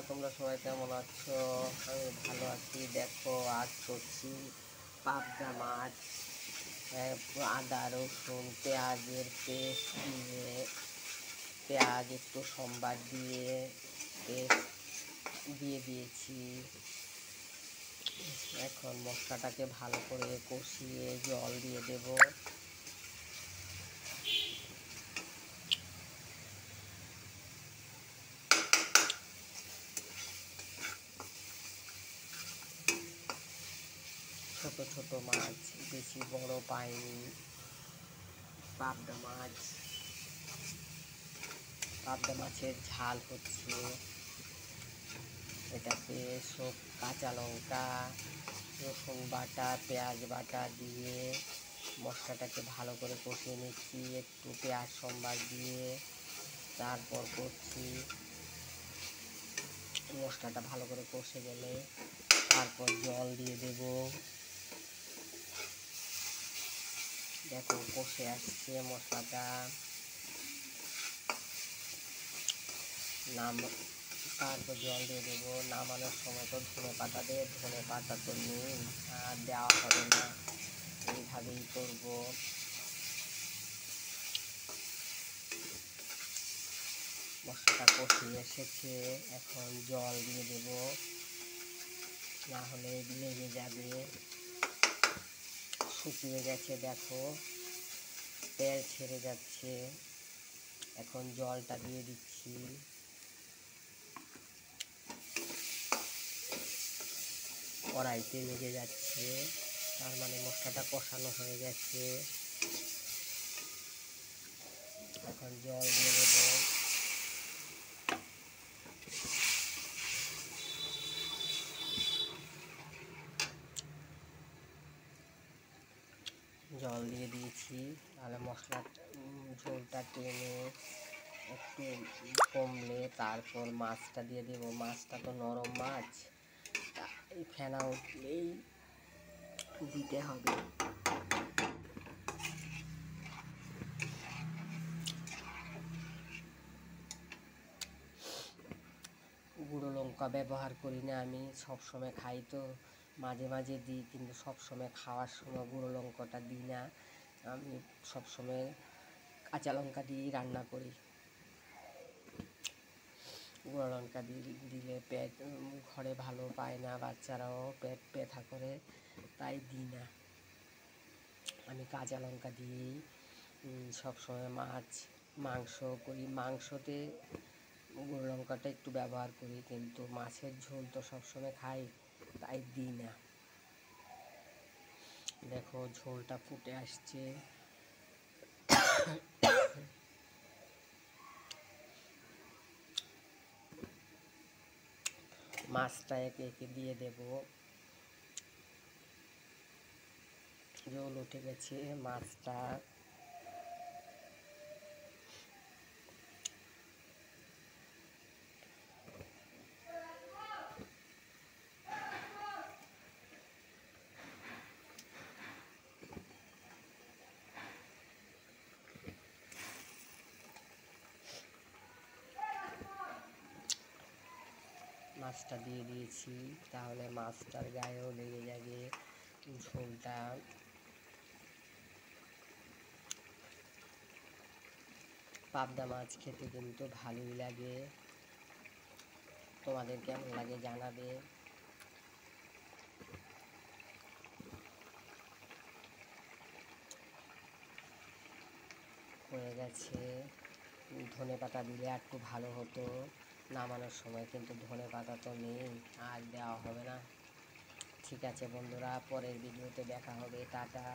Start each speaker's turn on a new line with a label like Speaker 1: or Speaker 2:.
Speaker 1: তোমরা সবাই কেমন আছো? আমি ভালো আছি। দেখো, আজ করছি পাবদা মাছ। আদা রসুন পেঁয়াজের পেস্ট দিয়ে, পেঁয়াজ একটু সম্বার দিয়ে পেস্ট দিয়ে দিয়েছি। এখন মশলাটাকে ভালো করে কষিয়ে জল দিয়ে দেব। ছোট ছোট মাছ, বেশি বড় পাইনি। পাবদা মাছের ঝাল হচ্ছে। এটাতে সব কাঁচা লঙ্কা, রসুন বাটা, পেঁয়াজ বাটা দিয়ে মশলাটাকে ভালো করে কষিয়ে নিচ্ছি। একটু পেঁয়াজ সম্বার দিয়ে তারপর করছি। মশলাটা ভালো করে কষে গেলে তারপর জল দিয়ে দেব। দেখো, কষে আসছে মশলাটা। তারপর জল দিয়ে দেবো। নামানোর সময় তো ধনে পাতা দেব। ধনে পাতা তো নেই, আর দেওয়া হবে না, এইভাবেই করবো। মশলাটা কষিয়ে এসেছে, এখন জল দিয়ে দেব, না হলে লেগে যাবে। শুকিয়ে গেছে, দেখো তেল ছেড়ে যাচ্ছে। এখন জলটা দিয়ে দিচ্ছি। কড়াইতে লেগে যাচ্ছে, তার মানে মশলাটা কষানো হয়ে গেছে। এখন জল দিয়ে দেব। জল দিয়ে দিয়েছি, তাহলে মশলাটা ঝোলটা টেনে একটু কমলে তারপর মাছটা দিয়ে দেবো। মাছটা তো নরম মাছ, এই ফেনা উঠলেই দিতে হবে। গুঁড়ো লঙ্কা ব্যবহার করি না আমি, সবসময় খাই তো, মাঝে মাঝে দিই, কিন্তু সবসময় খাওয়ার সময় গুঁড়ো লঙ্কাটা দিই না। আমি সবসময় কাঁচা লঙ্কা দিয়েই রান্না করি। গুঁড়ো লঙ্কা দিলে পেট ঘরে ভালো পায় না, বাচ্চারাও পেট ব্যথা করে, তাই দিই না। আমি কাঁচা লঙ্কা দিয়েই সবসময় মাংস করি। মাংসতে গুঁড়ো লঙ্কাটা একটু ব্যবহার করি, কিন্তু মাছের ঝোল তো সবসময় খাই, তাই দিই না। দেখো, ঝোলটা ফুটে আসছে। মাছটা একে একে দিয়ে দেব। ঝোল উঠে গেছে, মাছটা দিয়ে দিয়েছি, তাহলে মাছটার গায়েও লেগে যাবে ঝোলটা। পাবদা মাছ খেতে কিন্তু ভালোই লাগে। তোমাদের কেমন লাগে জানাবে। হয়ে গেছে। ধনে পাতা দিলে একটু ভালো হতো নামানোর সময়, কিন্তু ধনে পাতা তো নেই, আর দেওয়া হবে না। ঠিক আছে বন্ধুরা, পরের ভিডিওতে দেখা হবে। টাটা।